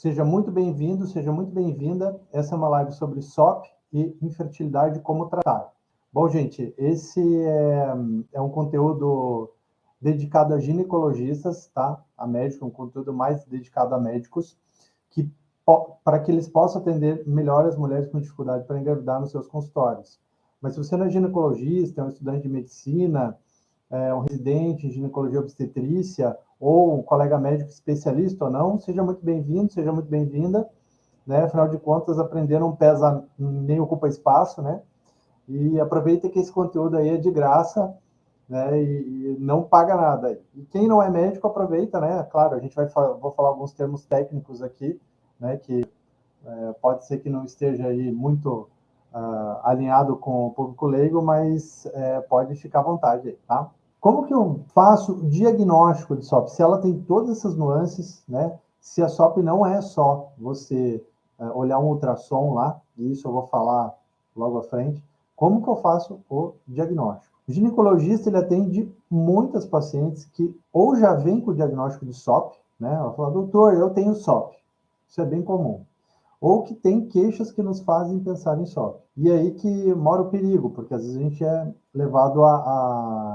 Seja muito bem-vindo, seja muito bem-vinda. Essa é uma live sobre SOP e infertilidade, como tratar. Bom, gente, esse é um conteúdo dedicado a ginecologistas, tá? A médicos, um conteúdo mais dedicado a médicos, para que eles possam atender melhor as mulheres com dificuldade para engravidar nos seus consultórios. Mas se você não é ginecologista, é um estudante de medicina, um residente em ginecologia obstetrícia, ou um colega médico especialista ou não, seja muito bem-vindo, seja muito bem-vinda, né? Afinal de contas, aprender não pesa nem ocupa espaço, né? E aproveita que esse conteúdo aí é de graça, né? E não paga nada. E quem não é médico, aproveita, né? Claro, a gente vou falar alguns termos técnicos aqui, né? Que pode ser que não esteja aí muito alinhado com o público leigo, mas pode ficar à vontade aí, tá? Como que eu faço o diagnóstico de SOP? Se ela tem todas essas nuances, né? Se a SOP não é só você olhar um ultrassom lá, e isso eu vou falar logo à frente, como que eu faço o diagnóstico? O ginecologista, ele atende muitas pacientes que ou já vêm com o diagnóstico de SOP, né? Ela fala, doutor, eu tenho SOP. Isso é bem comum. Ou que tem queixas que nos fazem pensar em SOP. E aí que mora o perigo, porque às vezes a gente é levado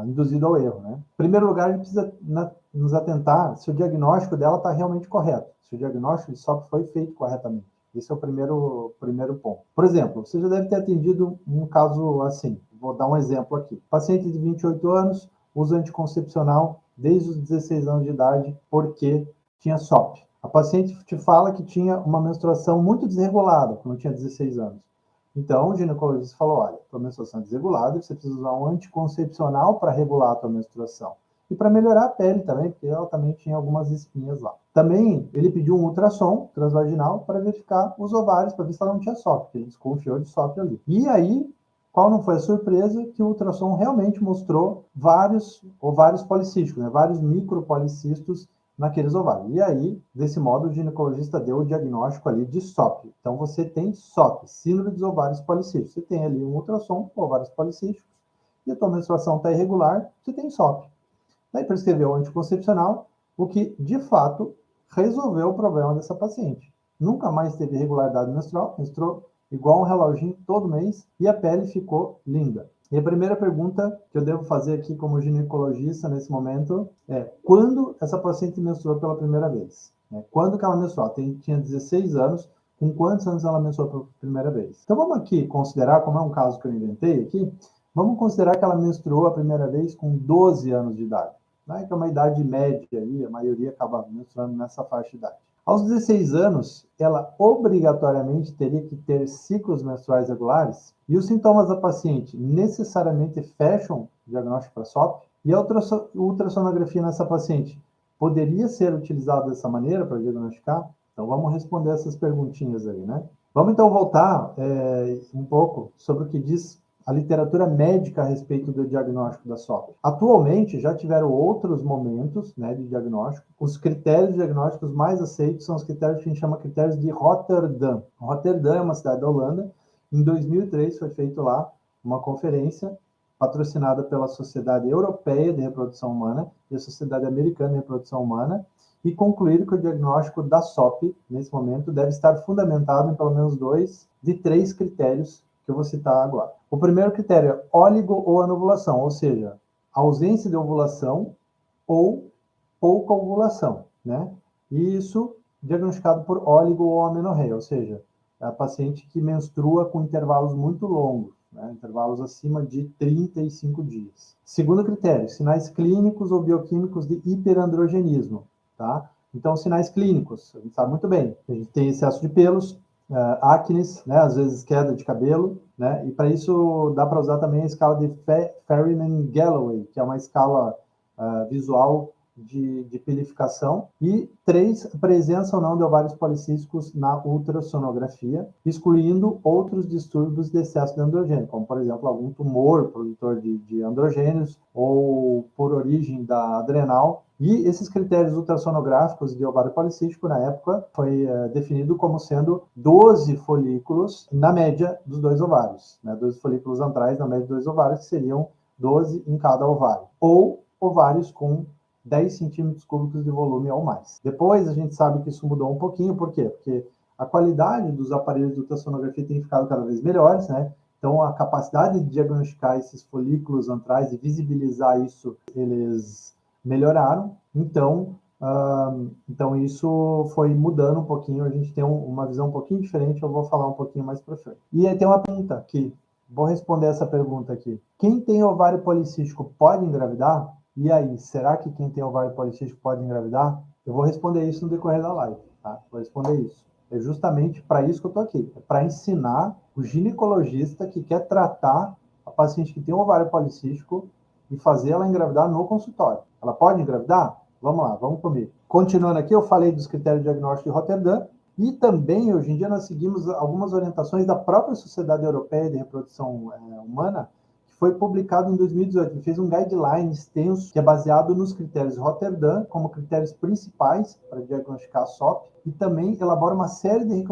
induzido ao erro, né? Em primeiro lugar, a gente precisa nos atentar se o diagnóstico dela está realmente correto, se o diagnóstico de SOP foi feito corretamente. Esse é o primeiro ponto. Por exemplo, você já deve ter atendido um caso assim, vou dar um exemplo aqui. Paciente de 28 anos, usa anticoncepcional desde os 16 anos de idade, porque tinha SOP. A paciente te fala que tinha uma menstruação muito desregulada quando tinha 16 anos. Então, o ginecologista falou, olha, tua menstruação é desregulada, você precisa usar um anticoncepcional para regular a tua menstruação. E para melhorar a pele também, porque ela também tinha algumas espinhas lá. Também, ele pediu um ultrassom transvaginal para verificar os ovários, para ver se ela não tinha SOP, porque ele desconfiou de SOP ali. E aí, qual não foi a surpresa? Que o ultrassom realmente mostrou vários ovários policísticos, né? Vários micropolicistos naqueles ovários. E aí, desse modo, o ginecologista deu o diagnóstico ali de SOP. Então, você tem SOP, síndrome dos ovários policísticos. Você tem ali um ultrassom com ovários policísticos e a tua menstruação está irregular, você tem SOP. Daí prescreveu o anticoncepcional, o que, de fato, resolveu o problema dessa paciente. Nunca mais teve irregularidade menstrual, menstruou igual um reloginho todo mês e a pele ficou linda. E a primeira pergunta que eu devo fazer aqui como ginecologista nesse momento é: quando essa paciente menstruou pela primeira vez? Quando que ela menstruou? Tinha 16 anos, com quantos anos ela menstruou pela primeira vez? Então vamos aqui considerar, como é um caso que eu inventei aqui, vamos considerar que ela menstruou a primeira vez com 12 anos de idade, né? Que é uma idade média ali, a maioria acaba menstruando nessa faixa de idade. Aos 16 anos, ela obrigatoriamente teria que ter ciclos menstruais regulares e os sintomas da paciente necessariamente fecham o diagnóstico para SOP e a ultrassonografia nessa paciente poderia ser utilizada dessa maneira para diagnosticar? Então vamos responder essas perguntinhas aí, né? Vamos então voltar um pouco sobre o que diz a literatura médica a respeito do diagnóstico da SOP. Atualmente, já tiveram outros momentos, né, de diagnóstico. Os critérios diagnósticos mais aceitos são os critérios que a gente chama de critérios de Rotterdam. Rotterdam é uma cidade da Holanda. Em 2003 foi feita lá uma conferência patrocinada pela Sociedade Europeia de Reprodução Humana e a Sociedade Americana de Reprodução Humana, e concluíram que o diagnóstico da SOP, nesse momento, deve estar fundamentado em pelo menos 2 de 3 critérios que eu vou citar agora. O primeiro critério é óligo ou anovulação, ou seja, ausência de ovulação ou pouca ovulação, né? E isso diagnosticado por óligo ou amenorreia, ou seja, é a paciente que menstrua com intervalos muito longos, né? Intervalos acima de 35 dias. Segundo critério, sinais clínicos ou bioquímicos de hiperandrogenismo, tá? Então, sinais clínicos, a gente sabe muito bem, a gente tem excesso de pelos, acnes, né, às vezes queda de cabelo, né, e para isso dá para usar também a escala de Ferryman-Galloway, que é uma escala visual de pilificação, e 3, presença ou não de ovários policísticos na ultrassonografia, excluindo outros distúrbios de excesso de androgênio, como, por exemplo, algum tumor produtor de androgênios ou por origem da adrenal. E esses critérios ultrassonográficos de ovário policístico, na época, foi definido como sendo 12 folículos na média dos 2 ovários, né? 12 folículos antrais na média dos 2 ovários, que seriam 12 em cada ovário. Ou ovários com 10 centímetros cúbicos de volume ou mais. Depois a gente sabe que isso mudou um pouquinho, por quê? Porque a qualidade dos aparelhos de ultrassonografia tem ficado cada vez melhores, né? Então, a capacidade de diagnosticar esses folículos antrais e visibilizar isso, eles melhoraram. Então isso foi mudando um pouquinho, a gente tem uma visão um pouquinho diferente, eu vou falar um pouquinho mais para frente. E aí tem uma pergunta aqui, vou responder essa pergunta aqui. Quem tem ovário policístico pode engravidar? E aí, será que quem tem ovário policístico pode engravidar? Eu vou responder isso no decorrer da live, tá? Vou responder isso. É justamente para isso que eu estou aqui, é para ensinar o ginecologista que quer tratar a paciente que tem ovário policístico e fazer ela engravidar no consultório. Ela pode engravidar? Vamos lá, vamos comigo. Continuando aqui, eu falei dos critérios diagnósticos de Rotterdam e também, hoje em dia, nós seguimos algumas orientações da própria Sociedade Europeia de Reprodução Humana, que foi publicado em 2018. Ele fez um guideline extenso que é baseado nos critérios de Rotterdam como critérios principais para diagnosticar a SOP e também elabora uma série de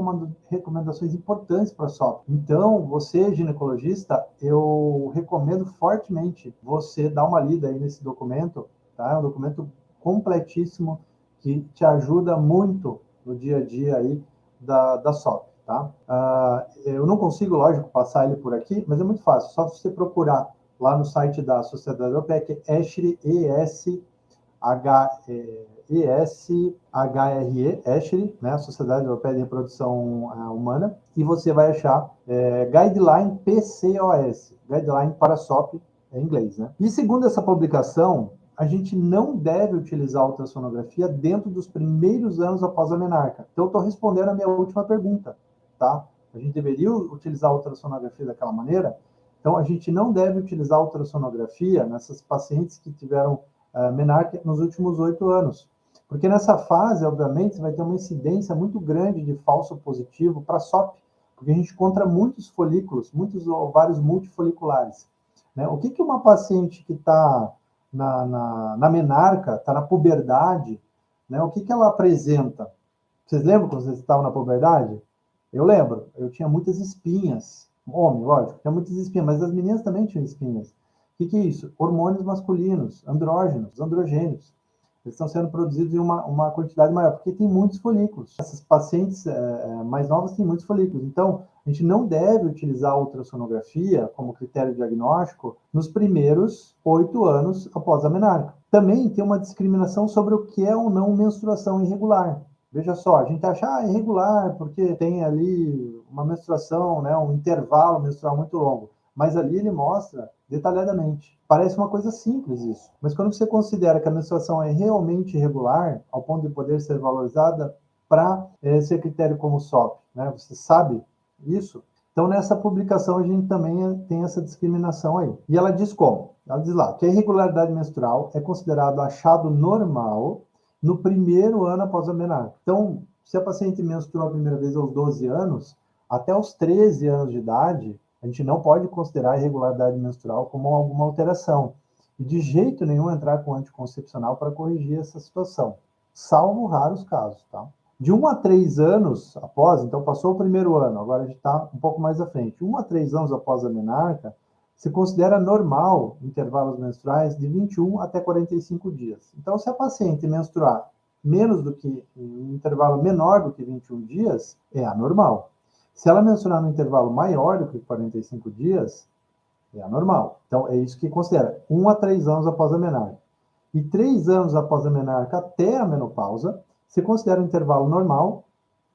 recomendações importantes para a SOP. Então, você, ginecologista, eu recomendo fortemente você dar uma lida aí nesse documento, tá? É um documento completíssimo que te ajuda muito no dia a dia aí da SOP, tá? Eu não consigo, lógico, passar ele por aqui, mas é muito fácil, só você procurar lá no site da Sociedade Europeia, que é ESHRE, ESHRE, né, a Sociedade Europeia de Reprodução Humana, e você vai achar Guideline PCOS, Guideline para SOP em inglês, né? E segundo essa publicação, a gente não deve utilizar a ultrassonografia dentro dos primeiros anos após a menarca. Então, eu estou respondendo a minha última pergunta, tá? A gente deveria utilizar a ultrassonografia daquela maneira? Então, a gente não deve utilizar a ultrassonografia nessas pacientes que tiveram menarca nos últimos 8 anos. Porque nessa fase, obviamente, você vai ter uma incidência muito grande de falso positivo para SOP, porque a gente encontra muitos folículos, muitos ovários multifoliculares. Né? O que uma paciente que está na menarca, está na puberdade, né? O que ela apresenta? Vocês lembram quando vocês estavam na puberdade? Eu lembro, eu tinha muitas espinhas. Homem, lógico, tinha muitas espinhas, mas as meninas também tinham espinhas. O que é isso? Hormônios masculinos, andrógenos, androgênios. Eles estão sendo produzidos em uma quantidade maior, porque tem muitos folículos. Essas pacientes mais novas têm muitos folículos. Então, a gente não deve utilizar a ultrassonografia como critério diagnóstico nos primeiros 8 anos após a menarca. Também tem uma discriminação sobre o que é ou não menstruação irregular. Veja só, a gente acha irregular porque tem ali uma menstruação, né, um intervalo menstrual muito longo. Mas ali ele mostra detalhadamente. Parece uma coisa simples isso, mas quando você considera que a menstruação é realmente irregular, ao ponto de poder ser valorizada para ser critério como SOP, né? Você sabe isso? Então, nessa publicação, a gente também tem essa discriminação aí. E ela diz como? Ela diz lá que a irregularidade menstrual é considerado achado normal no primeiro ano após a menarca. Então, se a paciente menstruou a primeira vez aos 12 anos, até os 13 anos de idade, a gente não pode considerar a irregularidade menstrual como alguma alteração. E de jeito nenhum entrar com anticoncepcional para corrigir essa situação, salvo raros casos, tá? De 1 a 3 anos após, então passou o primeiro ano, agora a gente está um pouco mais à frente. 1 a 3 anos após a menarca, se considera normal intervalos menstruais de 21 até 45 dias. Então, se a paciente menstruar menos do que, um intervalo menor do que 21 dias, é anormal. Se ela menstruar no intervalo maior do que 45 dias, é anormal. Então, é isso que considera 1 a 3 anos após a menarca. E 3 anos após a menarca até a menopausa, se considera um intervalo normal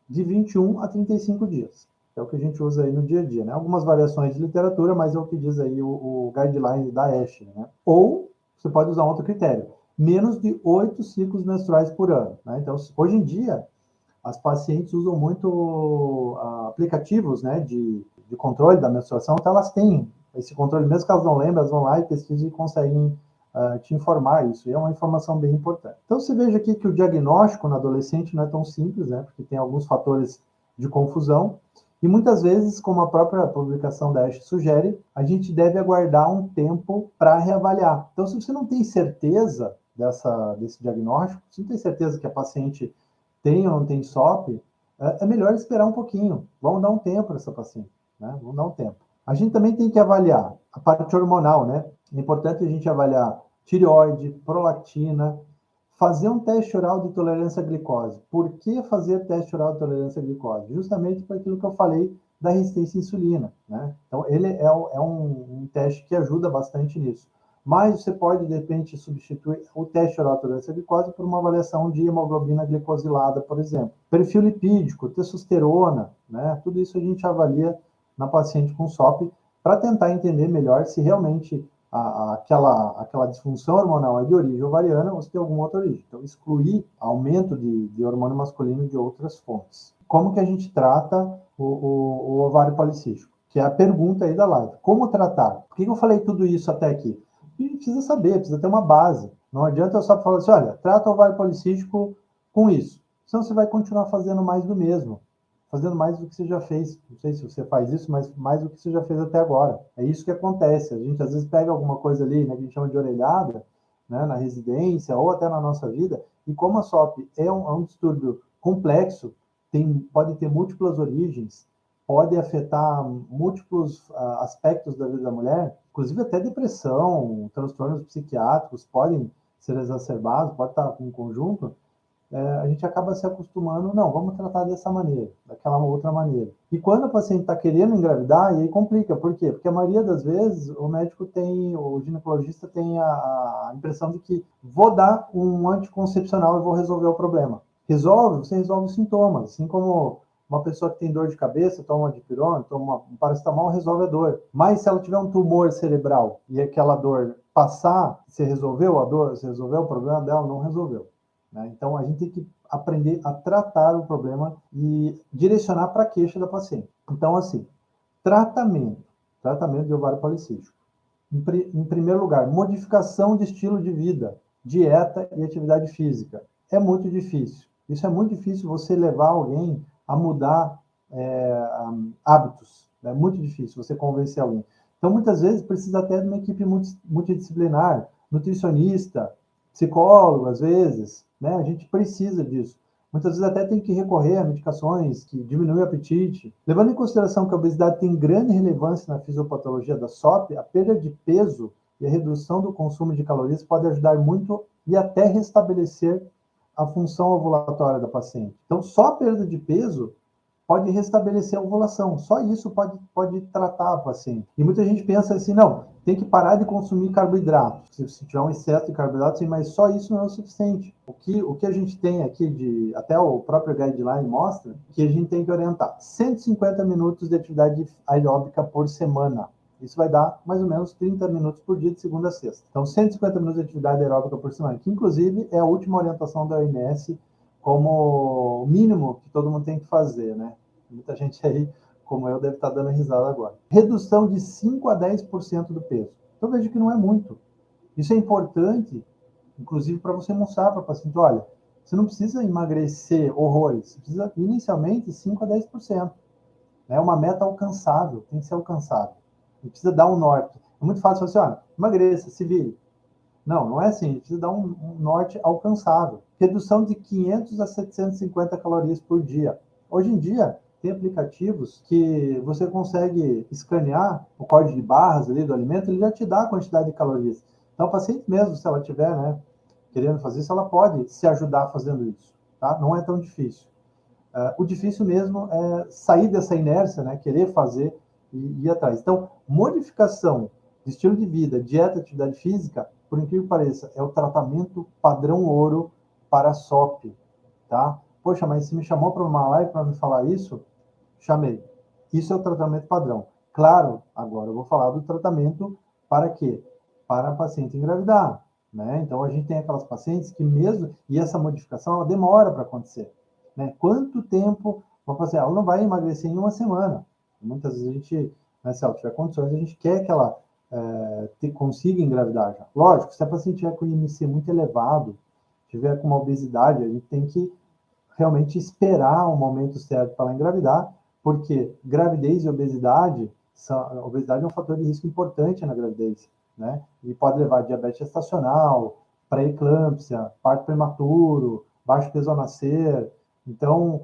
de 21 a 35 dias. É o que a gente usa aí no dia a dia, né? Algumas variações de literatura, mas é o que diz aí o guideline da ESHRE, né? Ou você pode usar um outro critério, menos de 8 ciclos menstruais por ano, né? Então, hoje em dia, as pacientes usam muito aplicativos, né, de controle da menstruação, então elas têm esse controle, mesmo que elas não lembrem, elas vão lá e pesquisam e conseguem te informar isso, e é uma informação bem importante. Então, você veja aqui que o diagnóstico no adolescente não é tão simples, né, porque tem alguns fatores de confusão, e muitas vezes, como a própria publicação da ESHRE sugere, a gente deve aguardar um tempo para reavaliar. Então, se você não tem certeza desse diagnóstico, se não tem certeza que a paciente tem ou não tem SOP, é melhor esperar um pouquinho. Vamos dar um tempo para essa paciente, né? Vamos dar um tempo. A gente também tem que avaliar a parte hormonal, né? É importante a gente avaliar tireoide, prolactina, Fazer um teste oral de tolerância à glicose. Por que fazer teste oral de tolerância à glicose? Justamente por aquilo que eu falei da resistência à insulina, né? Então, ele é um teste que ajuda bastante nisso. Mas você pode, de repente, substituir o teste oral de tolerância à glicose por uma avaliação de hemoglobina glicosilada, por exemplo. Perfil lipídico, testosterona, né? Tudo isso a gente avalia na paciente com SOP para tentar entender melhor se realmente aquela disfunção hormonal é de origem ovariana ou se tem alguma outra origem. Então, excluir aumento de hormônio masculino de outras fontes. Como que a gente trata o ovário policístico? Que é a pergunta aí da live. Como tratar? Por que eu falei tudo isso até aqui? A gente precisa saber, precisa ter uma base. Não adianta eu só falar assim, olha, trata o ovário policístico com isso. Senão você vai continuar fazendo mais do mesmo. Fazendo mais do que você já fez. Não sei se você faz isso, mas mais do que você já fez até agora. É isso que acontece. A gente às vezes pega alguma coisa ali, né, que a gente chama de orelhada, né, na residência ou até na nossa vida, e como a SOP é um distúrbio complexo, pode ter múltiplas origens, pode afetar múltiplos aspectos da vida da mulher, inclusive até depressão, transtornos psiquiátricos podem ser exacerbados, pode estar em conjunto, a gente acaba se acostumando, não, vamos tratar dessa maneira, daquela outra maneira. E quando a paciente está querendo engravidar, e aí complica, por quê? Porque a maioria das vezes o médico tem, o ginecologista tem a impressão de que vou dar um anticoncepcional e vou resolver o problema. Você resolve os sintomas, assim como uma pessoa que tem dor de cabeça, toma uma dipirona, toma um paracetamol, resolve a dor. Mas se ela tiver um tumor cerebral e aquela dor passar, você resolveu a dor, você resolveu o problema dela, não resolveu. Né? Então, a gente tem que aprender a tratar o problema e direcionar para a queixa da paciente. Então, assim, tratamento de ovário policístico. Em primeiro lugar, modificação de estilo de vida, dieta e atividade física. É muito difícil. Isso é muito difícil você levar alguém a mudar hábitos. É muito difícil você convencer alguém. Então, muitas vezes, precisa até de uma equipe multidisciplinar, nutricionista, psicólogo, às vezes, né? A gente precisa disso. Muitas vezes até tem que recorrer a medicações que diminuem o apetite. Levando em consideração que a obesidade tem grande relevância na fisiopatologia da SOP, a perda de peso e a redução do consumo de calorias pode ajudar muito e até restabelecer a função ovulatória da paciente. Então, só a perda de peso pode restabelecer a ovulação. Só isso pode tratar a paciente. E muita gente pensa assim, não, tem que parar de consumir carboidratos. Se tiver um excesso de carboidratos, sim, mas só isso não é o suficiente. O que a gente tem aqui, até o próprio guideline mostra, que a gente tem que orientar 150 minutos de atividade aeróbica por semana. Isso vai dar mais ou menos 30 minutos por dia, de segunda a sexta. Então, 150 minutos de atividade aeróbica por semana, que inclusive é a última orientação da OMS como mínimo que todo mundo tem que fazer, né? Muita gente aí, como eu, deve estar dando risada agora. Redução de 5 a 10% do peso. Então, veja que não é muito. Isso é importante, inclusive, para você mostrar para o paciente, olha, você não precisa emagrecer horrores, você precisa, inicialmente, 5 a 10%. É uma meta alcançável, tem que ser alcançável. Não precisa dar um norte. É muito fácil falar assim, olha, emagreça, se vire. Não, não é assim. A gente precisa dar um norte alcançável. Redução de 500 a 750 calorias por dia. Hoje em dia, tem aplicativos que você consegue escanear o código de barras ali do alimento, ele já te dá a quantidade de calorias. Então, a paciente mesmo, se ela tiver, né, querendo fazer isso, ela pode se ajudar fazendo isso. Tá? Não é tão difícil. O difícil mesmo é sair dessa inércia, né, querer fazer e ir atrás. Então, modificação de estilo de vida, dieta, atividade física, por incrível que pareça, é o tratamento padrão ouro para a SOP, tá? Poxa, mas se me chamou para uma live para me falar isso, chamei. Isso é o tratamento padrão. Claro, agora eu vou falar do tratamento para quê? Para a paciente engravidar, né? Então, a gente tem aquelas pacientes que mesmo, e essa modificação, ela demora para acontecer, né? Quanto tempo uma paciente, ela não vai emagrecer em uma semana. Muitas vezes a gente, né, se ela tiver condições, a gente quer que ela consiga engravidar já. Lógico, se a paciente tiver com o IMC muito elevado, tiver com uma obesidade, a gente tem que realmente esperar o momento certo para ela engravidar, porque gravidez e obesidade, a obesidade é um fator de risco importante na gravidez, né? E pode levar a diabetes gestacional, pré-eclâmpsia, parto prematuro, baixo peso ao nascer. Então,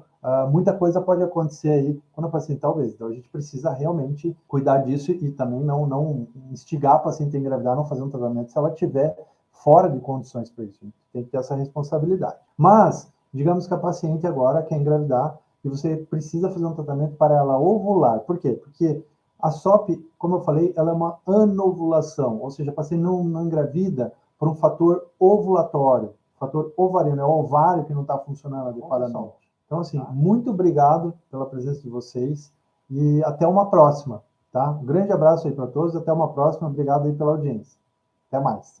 muita coisa pode acontecer aí quando a paciente está obesa. Então, a gente precisa realmente cuidar disso e também não instigar a paciente a engravidar, não fazer um tratamento se ela tiver fora de condições para isso. Tem que ter essa responsabilidade. Mas, digamos que a paciente agora quer engravidar e você precisa fazer um tratamento para ela ovular. Por quê? Porque a SOP, como eu falei, ela é uma anovulação, ou seja, a paciente não engravida por um fator ovulatório, fator ovariano, é o ovário que não está funcionando adequadamente. Então, assim, muito obrigado pela presença de vocês e até uma próxima, tá? Um grande abraço aí para todos, até uma próxima, obrigado aí pela audiência. Até mais.